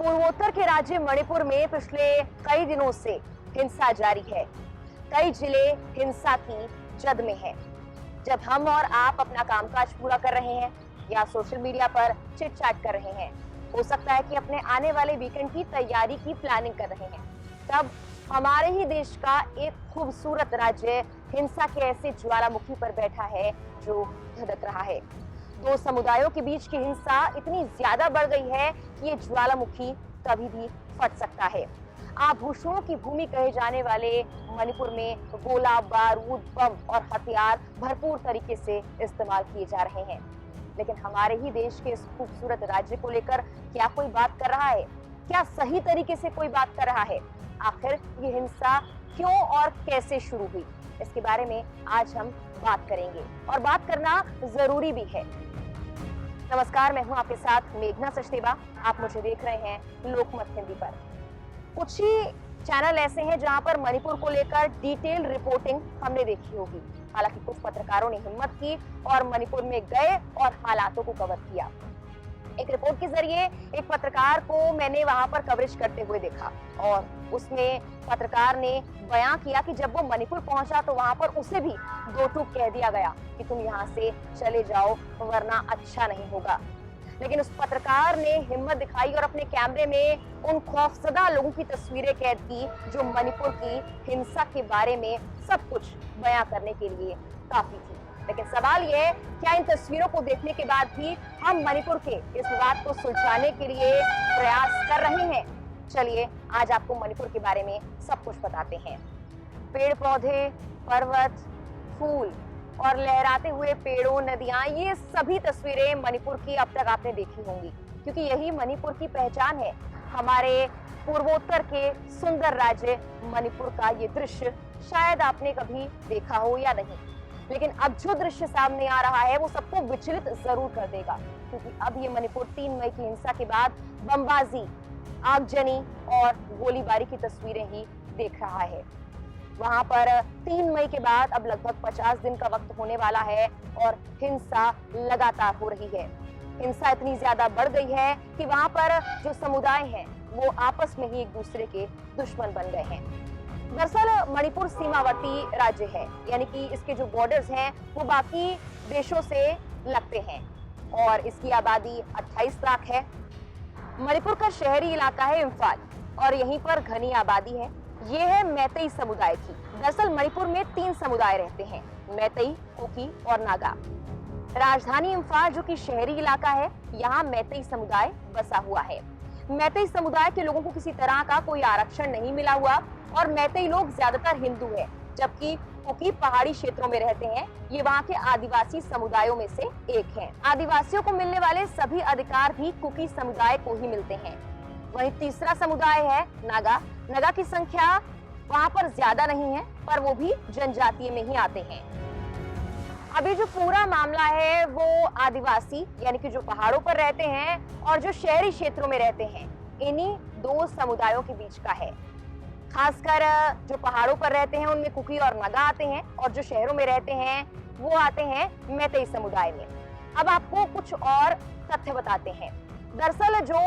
पूर्वोत्तर के राज्य मणिपुर में पिछले कई दिनों से हिंसा जारी है। कई जिले हिंसा की जद में हैं। जब हम और आप अपना कामकाज पूरा कर रहे हैं या सोशल मीडिया पर चिट चैट कर रहे हैं, हो सकता है कि अपने आने वाले वीकेंड की तैयारी की प्लानिंग कर रहे हैं, तब हमारे ही देश का एक खूबसूरत राज्य हिंसा के ऐसे ज्वालामुखी पर बैठा है जो धधक रहा है। दो समुदायों के बीच की हिंसा इतनी ज्यादा बढ़ गई है कि ये ज्वालामुखी कभी भी फट सकता है। आभूषणों की भूमि कहे जाने वाले मणिपुर में गोला बारूद बम और हथियार भरपूर तरीके से इस्तेमाल किए जा रहे हैं। लेकिन हमारे ही देश के इस खूबसूरत राज्य को लेकर क्या कोई बात कर रहा है? क्या सही तरीके से कोई बात कर रहा है? आखिर ये हिंसा क्यों और कैसे शुरू हुई, इसके बारे में आज हम बात करेंगे और बात करना जरूरी भी है। नमस्कार, मैं हूं आपके साथ मेघना सचदेवा। आप मुझे देख रहे हैं लोकमत हिंदी पर। कुछ ही चैनल ऐसे हैं जहां पर मणिपुर को लेकर डिटेल रिपोर्टिंग हमने देखी होगी। हालांकि कुछ पत्रकारों ने हिम्मत की और मणिपुर में गए और हालातों को कवर किया। एक रिपोर्ट के जरिए एक पत्रकार को मैंने वहां पर कवरेज करते हुए देखा और उसमें पत्रकार ने बयां किया कि जब वो मणिपुर पहुंचा तो वहां पर उसे भी दो टूक कह दिया गया कि तुम यहाँ से चले जाओ वरना अच्छा नहीं होगा। लेकिन उस पत्रकार ने हिम्मत दिखाई और अपने कैमरे में उन खौफजदा लोगों की तस्वीरें कैद की जो मणिपुर की हिंसा के बारे में सब कुछ बयां करने के लिए काफी थी। लेकिन सवाल यह है, क्या इन तस्वीरों को देखने के बाद भी हम मणिपुर के इस विवाद को सुलझाने के लिए प्रयास कर रहे हैं? चलिए आज आपको मणिपुर के बारे में सब कुछ बताते हैं। पेड़ पौधे, पर्वत, फूल और लहराते हुए पेड़ों, नदियां, ये सभी तस्वीरें मणिपुर की अब तक आपने देखी होंगी, क्योंकि यही मणिपुर की पहचान है। हमारे पूर्वोत्तर के सुंदर राज्य मणिपुर का ये दृश्य शायद आपने कभी देखा हो या नहीं, लेकिन अब जो दृश्य सामने आ रहा है वो सबको विचलित जरूर कर देगा, क्योंकि अब ये मणिपुर 3 मई की हिंसा के बाद बमबाजी, आगजनी और गोलीबारी की तस्वीरें ही देख रहा है। वहां पर 3 मई के बाद अब लगभग 50 दिन का वक्त होने वाला है और हिंसा लगातार हो रही है। हिंसा इतनी ज्यादा बढ़ गई है कि वहां पर जो समुदाय हैं वो आपस में ही एक दूसरे के दुश्मन बन गए हैं। दरअसल मणिपुर सीमावर्ती राज्य है, यानी कि इसके जो बॉर्डर्स हैं वो बाकी देशों से लगते हैं और इसकी आबादी 28 लाख है। मणिपुर का शहरी इलाका है इम्फाल और यहीं पर घनी आबादी है। ये है मैतेई समुदाय की। दरअसल मणिपुर में 3 समुदाय रहते हैं, मैतेई, कुकी और नागा। राजधानी इम्फाल जो कि शहरी इलाका है, यहाँ मैतेई समुदाय बसा हुआ है। मैतेई समुदाय के लोगों को किसी तरह का कोई आरक्षण नहीं मिला हुआ और मैतेई लोग ज्यादातर हिंदू हैं, जबकि कुकी पहाड़ी क्षेत्रों में रहते हैं। ये वहाँ के आदिवासी समुदायों में से एक हैं। आदिवासियों को मिलने वाले सभी अधिकार भी कुकी समुदाय को ही मिलते हैं। वहीं तीसरा समुदाय है नागा। नागा की संख्या वहाँ पर ज्यादा नहीं है, पर वो भी जनजातीय में ही आते हैं। अभी जो पूरा मामला है वो आदिवासी यानी कि जो पहाड़ों पर रहते हैं और जो शहरी क्षेत्रों में रहते हैं, इन्हीं 2 समुदायों के बीच का है। खासकर जो पहाड़ों पर रहते हैं उनमें कुकी और नागा आते हैं और जो शहरों में रहते हैं वो आते हैं मैतेई समुदाय में। अब आपको कुछ और तथ्य बताते हैं। दरअसल जो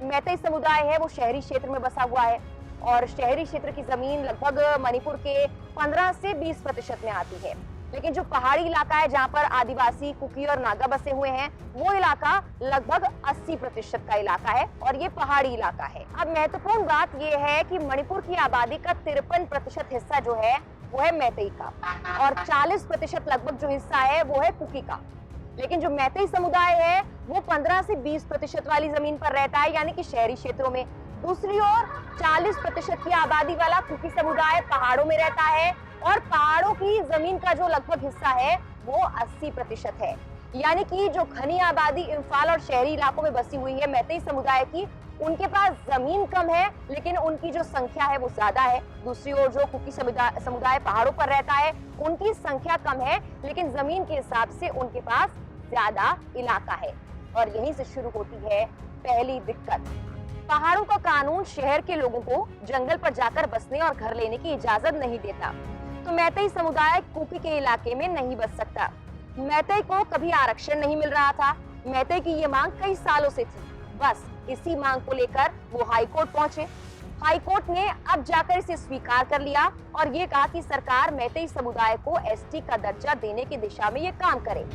मैतेई समुदाय है वो शहरी क्षेत्र में बसा हुआ है और शहरी क्षेत्र की जमीन लगभग मणिपुर के 15 से 20% में आती है। लेकिन जो पहाड़ी इलाका है जहाँ पर आदिवासी, कुकी और नागा बसे हुए हैं, वो इलाका लगभग 80% का इलाका है और ये पहाड़ी इलाका है। अब महत्वपूर्ण बात ये है कि मणिपुर की आबादी का 53% हिस्सा जो है वो है मैतेई का और 40% लगभग जो हिस्सा है वो है कुकी का। लेकिन जो मैतेई समुदाय है वो 15 से 20% वाली जमीन पर रहता है, यानी कि शहरी क्षेत्रों में। दूसरी ओर 40% की आबादी वाला कुकी समुदाय पहाड़ों में रहता है और पहाड़ों की जमीन का जो लगभग हिस्सा है वो 80% है। यानी कि जो घनी आबादी इम्फाल और शहरी इलाकों में बसी हुई है मैतेई समुदाय की, उनके पास जमीन कम है लेकिन उनकी जो संख्या है वो ज्यादा है। दूसरी ओर जो कुकी समुदाय पहाड़ों पर रहता है, उनकी संख्या कम है लेकिन जमीन के हिसाब से उनके पास ज्यादा इलाका है। और यहीं से शुरू होती है पहली दिक्कत। पहाड़ों का कानून शहर के लोगों को जंगल पर जाकर बसने और घर लेने की इजाजत नहीं देता, तो मैतेई समुदाय कुकी के इलाके में नहीं बस सकता। मैतेई को कभी आरक्षण नहीं मिल रहा था। मैतेई की ये मांग कई सालों से थी। बस इसी मांग को लेकर वो हाई कोर्ट पहुंचे। हाई कोर्ट ने अब जाकर इसे स्वीकार कर लिया और ये कहा कि सरकार मैतेई समुदाय को एसटी का दर्जा देने की दिशा में ये काम करे।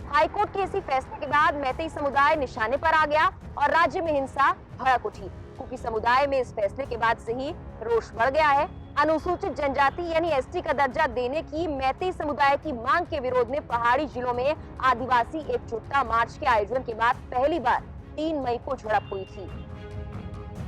हाई कोर्ट के इसी फैसले के बाद मैतेई समुदाय निशाने पर आ गया और राज्य में हिंसा भड़क उठी। कुकी समुदाय में इस फैसले के बाद से ही रोष बढ़ गया है। अनुसूचित जनजाति यानी एसटी का दर्जा देने की मैतेई समुदाय की मांग के विरोध में पहाड़ी जिलों में आदिवासी एकजुटता मार्च के आयोजन के बाद पहली बार 3 मई को झड़प हुई थी।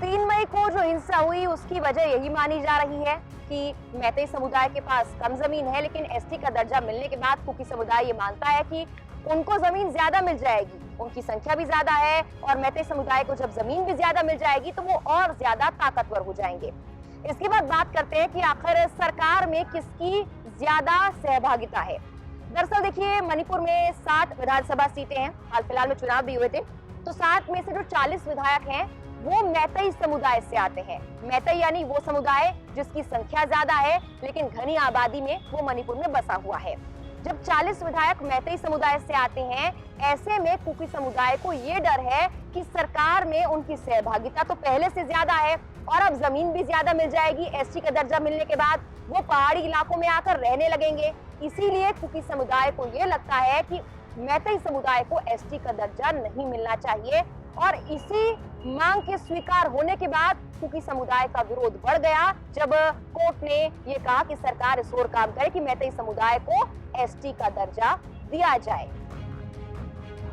3 मई को जो हिंसा हुई उसकी वजह यही मानी जा रही है कि मैतेई समुदाय के पास कम जमीन है, लेकिन एसटी का दर्जा मिलने के बाद कुकी समुदाय ये मानता है कि उनको जमीन ज्यादा मिल जाएगी, उनकी संख्या भी ज्यादा है और मैतेई समुदाय को जब जमीन भी ज्यादा मिल जाएगी तो वो और ज्यादा ताकतवर हो जाएंगे। इसके बाद बात करते हैं कि आखिर सरकार में किसकी ज्यादा सहभागिता है। दरअसल देखिए, मणिपुर में 60 विधानसभा सीटें हैं, हाल फिलहाल में चुनाव भी हुए थे, तो 60 में से जो 40 विधायक हैं वो मैतेई समुदाय से आते हैं। मैतेई यानी वो समुदाय जिसकी संख्या ज्यादा है लेकिन घनी आबादी में वो मणिपुर में बसा हुआ है। जब 40 विधायक मैतेई समुदाय से आते हैं, ऐसे में कुकी समुदाय को ये डर है कि सरकार में उनकी सहभागिता तो पहले से ज्यादा है और अब जमीन भी ज्यादा मिल जाएगी। एसटी का दर्जा मिलने के बाद वो पहाड़ी इलाकों में आकर रहने लगेंगे। इसीलिए कुकी समुदाय को ये लगता है कि मैतेई समुदाय को एसटी का दर्जा नहीं मिलना चाहिए और इसी मांग के स्वीकार होने के बाद कुकी समुदाय का विरोध बढ़ गया जब कोर्ट ने ये कहा कि सरकार इस ओर काम करे कि मैतेई समुदाय को एसटी का दर्जा दिया जाए।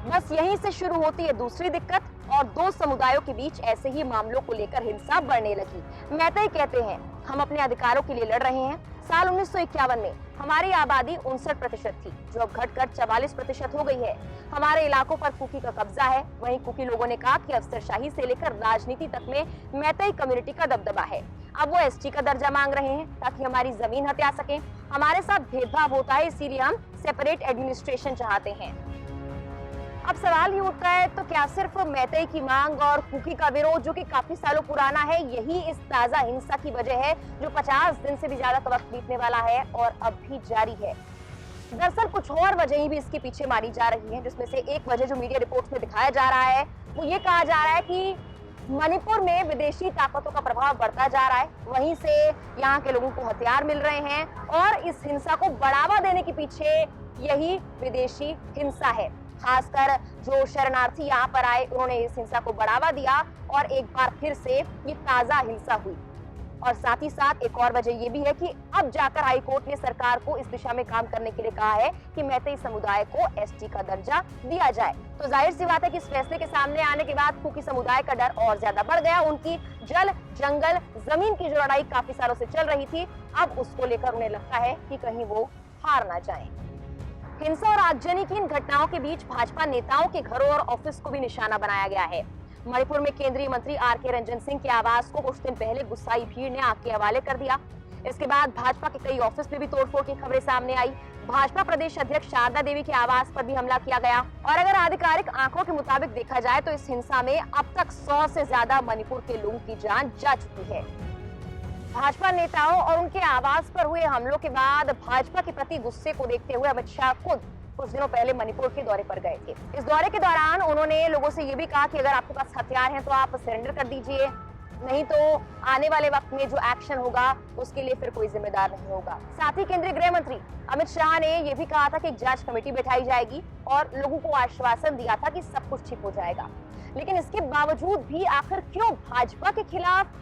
बस यहीं से शुरू होती है दूसरी दिक्कत और दो समुदायों के बीच ऐसे ही मामलों को लेकर हिंसा बढ़ने लगी। मैतेई कहते हैं हम अपने अधिकारों के लिए लड़ रहे हैं। साल 1951 में हमारी आबादी 59% थी, जो अब घटकर 44% हो गई है। हमारे इलाकों पर कुकी का कब्जा है। वहीं कुकी लोगों ने कहा कि अफसरशाही से लेकर राजनीति तक में मैतेई कम्युनिटी का दबदबा है। अब वो एसटी का दर्जा मांग रहे हैं ताकि हमारी जमीन हत्या सके। हमारे साथ भेदभाव होता है, इसीलिए हम सेपरेट एडमिनिस्ट्रेशन चाहते हैं। अब सवाल ये उठता है, तो क्या सिर्फ मैतेई की मांग और कुकी का विरोध जो कि काफी सालों पुराना है, यही इस ताजा हिंसा की वजह है जो 50 दिन से भी ज्यादा का वक्त बीतने वाला है और अब भी जारी है? दरअसल कुछ और वजह भी इसके पीछे मानी जा रही है, जिसमें से एक वजह जो मीडिया रिपोर्ट्स में दिखाया जा रहा है वो ये कहा जा रहा है कि मणिपुर में विदेशी ताकतों का प्रभाव बढ़ता जा रहा है। वहीं से यहाँ के लोगों को हथियार मिल रहे हैं और इस हिंसा को बढ़ावा देने के पीछे यही विदेशी हिंसा है। खासकर जो शरणार्थी यहाँ पर आए उन्होंने इस हिंसा को बढ़ावा दिया और एक बार फिर से ये ताजा हिंसा हुई। और साथ ही साथ एक और वजह ये भी है कि अब जाकर हाई कोर्ट ने सरकार को इस दिशा में काम करने के लिए कहा है कि मैतेई समुदाय को एसटी का दर्जा दिया जाए। तो जाहिर सी बात है कि इस फैसले के सामने आने के बाद कुकी समुदाय का डर और ज्यादा बढ़ गया। उनकी जल, जंगल, जमीन की जो लड़ाई काफी सालों से चल रही थी, अब उसको लेकर उन्हें लगता है कि कहीं वो हार ना जाए। हिंसा और आगजनी की इन घटनाओं के बीच भाजपा नेताओं के घरों और ऑफिस को भी निशाना बनाया गया है। मणिपुर में केंद्रीय मंत्री आर.के. रंजन सिंह के आवास को कुछ दिन पहले गुस्साई भीड़ ने आग के हवाले कर दिया। इसके बाद भाजपा के कई ऑफिस में भी तोड़फोड़ की खबरें सामने आई। भाजपा प्रदेश अध्यक्ष शारदा देवी के आवास पर भी हमला किया गया और अगर आधिकारिक आंकड़ों के मुताबिक देखा जाए तो इस हिंसा में अब तक 100 से ज्यादा मणिपुर के लोगों की जान जा चुकी है। भाजपा नेताओं और उनके आवास पर हुए हमलों के बाद भाजपा के प्रति गुस्से को देखते हुए अमित शाह खुद कुछ दिनों पहले मणिपुर के दौरे पर गए थे। इस दौरे के दौरान उन्होंने लोगों से ये भी कहा कि अगर आपके पास हथियार हैं तो आप सरेंडर कर दीजिए, नहीं तो आने वाले वक्त में जो एक्शन होगा उसके लिए फिर कोई जिम्मेदार नहीं होगा। साथ ही केंद्रीय गृह मंत्री अमित शाह ने यह भी कहा था कि एक जांच कमेटी बैठाई जाएगी और लोगों को आश्वासन दिया था कि सब कुछ ठीक हो जाएगा। लेकिन इसके बावजूद भी आखिर क्यों भाजपा के खिलाफ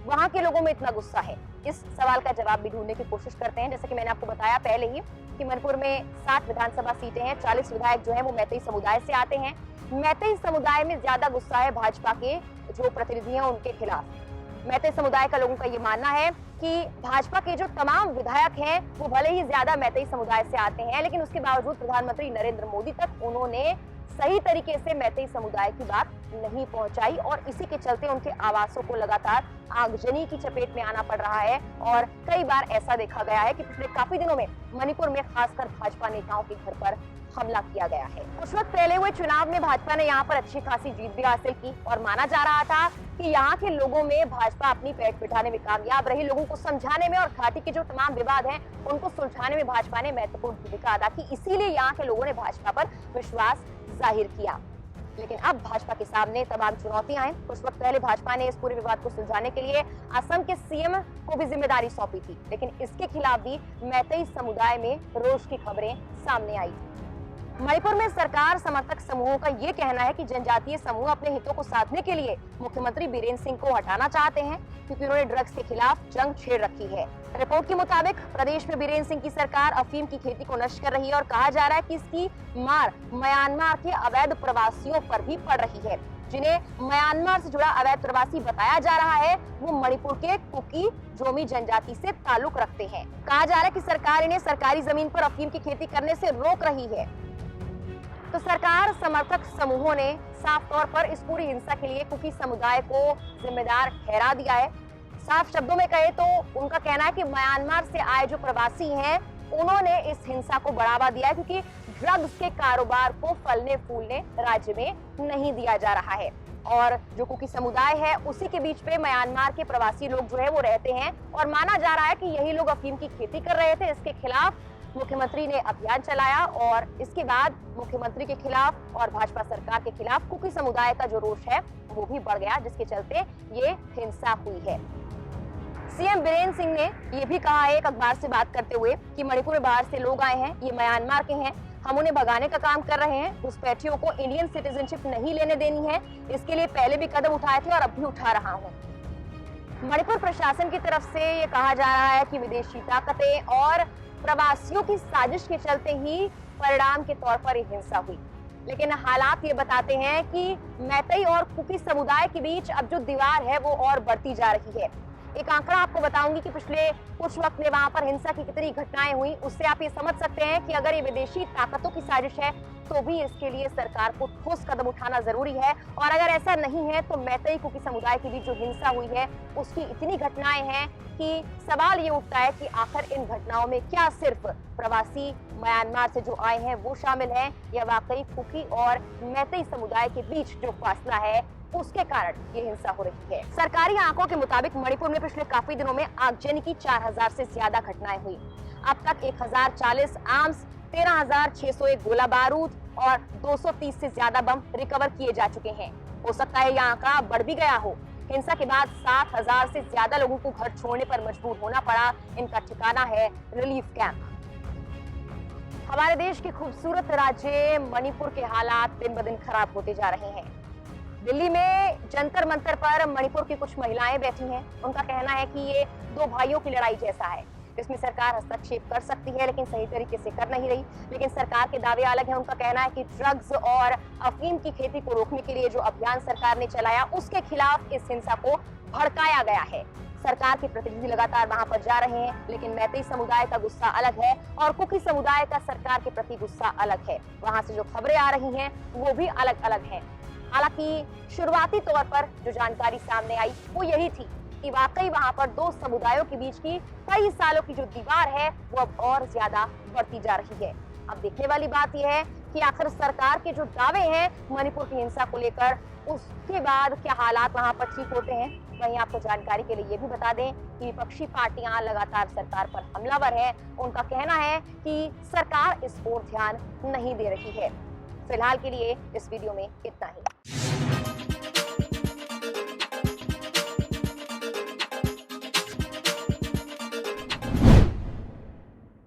वहां के लोगों में इतना गुस्सा है? इस सवाल का जवाब भी ढूंढने की कोशिश करते हैं। जैसे कि मैंने आपको बताया पहले ही कि मणिपुर में 60 विधानसभा सीटें हैं, 40 विधायक जो हैं वो मैतेई समुदाय से आते हैं। मैतेई समुदाय में ज्यादा गुस्सा है भाजपा के जो प्रतिनिधि हैं उनके खिलाफ। मैतेई समुदाय का लोगों का ये मानना है कि भाजपा के जो तमाम विधायक हैं वो भले ही ज्यादा मैतेई समुदाय से आते हैं, लेकिन उसके बावजूद प्रधानमंत्री नरेंद्र मोदी तक उन्होंने सही तरीके से मैतेई समुदाय की बात नहीं पहुंचाई और इसी के चलते उनके आवासों को लगातार आगजनी की चपेट में आना पड़ रहा है। और कई बार ऐसा देखा गया है कि पिछले काफी दिनों में मणिपुर में खासकर भाजपा नेताओं के घर पर हमला किया गया है। कुछ वक्त पहले हुए चुनाव में भाजपा ने यहाँ पर अच्छी खासी जीत भी हासिल की और माना जा रहा था कि यहाँ के लोगों में भाजपा अपनी पैठ बिठाने में कामयाब रही। लोगों को समझाने में और घाटी के जो तमाम विवाद हैं उनको सुलझाने में भाजपा ने महत्वपूर्ण भूमिका अदा की। इसीलिए यहाँ के लोगों ने भाजपा पर विश्वास जाहिर किया। लेकिन अब भाजपा के सामने तमाम चुनौतियां हैं। कुछ वक्त पहले भाजपा ने इस पूरे विवाद को सुलझाने के लिए असम के सीएम को भी जिम्मेदारी सौंपी थी, लेकिन इसके खिलाफ भी मैतेई समुदाय में रोष की खबरें सामने आई थी। मणिपुर में सरकार समर्थक समूहों का ये कहना है कि जनजातीय समूह अपने हितों को साधने के लिए मुख्यमंत्री बीरेंद्र सिंह को हटाना चाहते हैं, क्योंकि उन्होंने ड्रग्स के खिलाफ जंग छेड़ रखी है। रिपोर्ट के मुताबिक प्रदेश में बीरेंद्र सिंह की सरकार अफीम की खेती को नष्ट कर रही है और कहा जा रहा है कि इसकी मार म्यांमार के अवैध प्रवासियों पर भी पड़ रही है। जिन्हें म्यांमार से जुड़ा अवैध प्रवासी बताया जा रहा है, वो मणिपुर के कुकी जोमी जनजाति से ताल्लुक रखते हैं। कहा जा रहा है कि सरकार इन्हें सरकारी जमीन पर अफीम की खेती करने से रोक रही है। तो सरकार समर्थक समूहों ने साफ तौर पर इस पूरी हिंसा के लिए कुकी समुदाय को जिम्मेदार ठहरा दिया है। साफ शब्दों में कहे तो उनका कहना है कि म्यांमार से आए जो प्रवासी हैं, उन्होंने इस हिंसा को बढ़ावा दिया है, क्योंकि ड्रग्स के कारोबार को फलने फूलने राज्य में नहीं दिया जा रहा है। और जो कुकी समुदाय है, उसी के बीच पे म्यांमार के प्रवासी लोग जो है वो रहते हैं और माना जा रहा है कि यही लोग अफीम की खेती कर रहे थे। इसके खिलाफ मुख्यमंत्री ने अभियान चलाया और इसके बाद मुख्यमंत्री के खिलाफ और भाजपा सरकार के खिलाफ कुकी समुदाय का जो रोष है वो भी बढ़ गया, जिसके चलते ये हिंसा हुई है। सीएम बीरेंद्र सिंह ने ये भी कहा है एक अखबार से बात करते हुए कि मणिपुर में बाहर से लोग आए हैं, ये म्यांमार के हैं, हम उन्हें भगाने का काम कर रहे हैं। घुसपैठियों को इंडियन सिटीजनशिप नहीं लेने देनी है। इसके लिए पहले भी कदम उठाए थे और अब भी उठा रहा हूँ। मणिपुर प्रशासन की तरफ से ये कहा जा रहा है कि विदेशी ताकतें और प्रवासियों की साजिश के चलते ही परिणाम के तौर पर यह हिंसा हुई। लेकिन हालात ये बताते हैं कि मैतेई और कुकी समुदाय के बीच अब जो दीवार है वो और बढ़ती जा रही है। एक आंकड़ा आपको बताऊंगी कि पिछले कुछ वक्त में वहां पर हिंसा की कितनी घटनाएं हुई। उससे आप ये समझ सकते हैं कि अगर ये विदेशी ताकतों की साजिश है तो भी इसके लिए सरकार को ठोस कदम उठाना जरूरी है। और अगर ऐसा नहीं है तो मैतेई कुकी समुदाय के बीच जो हिंसा हुई है उसकी इतनी घटनाएं हैं कि सवाल ये उठता है कि आखिर इन घटनाओं में क्या सिर्फ प्रवासी म्यांमार से जो आए हैं वो शामिल हैं, या वाकई कुकी और मैतेई समुदाय के बीच जो फासला है उसके कारण ये हिंसा हो रही है। सरकारी आंकड़ों के मुताबिक मणिपुर में पिछले काफी दिनों में आगजनी की 4000 से ज्यादा घटनाएं हुई। अब तक 1040 आर्म्स, 13,601 गोला बारूद और 230 से ज्यादा बम रिकवर किए जा चुके हैं। हो सकता है यह आंकड़ा बढ़ भी गया हो। हिंसा के बाद 7,000 से ज्यादा लोगों को घर छोड़ने पर मजबूर होना पड़ा। इनका ठिकाना है रिलीफ कैंप। हमारे देश के खूबसूरत राज्य मणिपुर के हालात दिन ब दिन खराब होते जा रहे हैं। दिल्ली में जंतर मंतर पर मणिपुर की कुछ महिलाएं बैठी हैं। उनका कहना है कि ये दो भाइयों की लड़ाई जैसा है, इसमें सरकार हस्तक्षेप कर सकती है लेकिन सही तरीके से कर नहीं रही। लेकिन सरकार के दावे अलग हैं। उनका कहना है कि ड्रग्स और अफीम की खेती को रोकने के लिए जो अभियान सरकार ने चलाया उसके खिलाफ इस हिंसा को भड़काया गया है। सरकार के प्रतिनिधि लगातार वहां पर जा रहे हैं, लेकिन मैतेई समुदाय का गुस्सा अलग है और कुकी समुदाय का सरकार के प्रति गुस्सा अलग है। वहां से जो खबरें आ रही हैं वो भी अलग अलग हैं। हालांकि शुरुआती तौर पर जो जानकारी सामने आई वो यही थी कि वाकई वहां पर दो समुदायों के बीच की कई सालों की जो दीवार है वो अब और ज्यादा बढ़ती जा रही है। अब देखने वाली बात यह है कि आखिर सरकार के जो दावे हैं मणिपुर की हिंसा को लेकर, उसके बाद क्या हालात वहां पर ठीक होते हैं। वहीं आपको जानकारी के लिए ये भी बता दें कि विपक्षी पार्टियां लगातार सरकार पर हमलावर है। उनका कहना है कि सरकार इस ओर ध्यान नहीं दे रही है। फिलहाल के लिए इस वीडियो में इतना ही।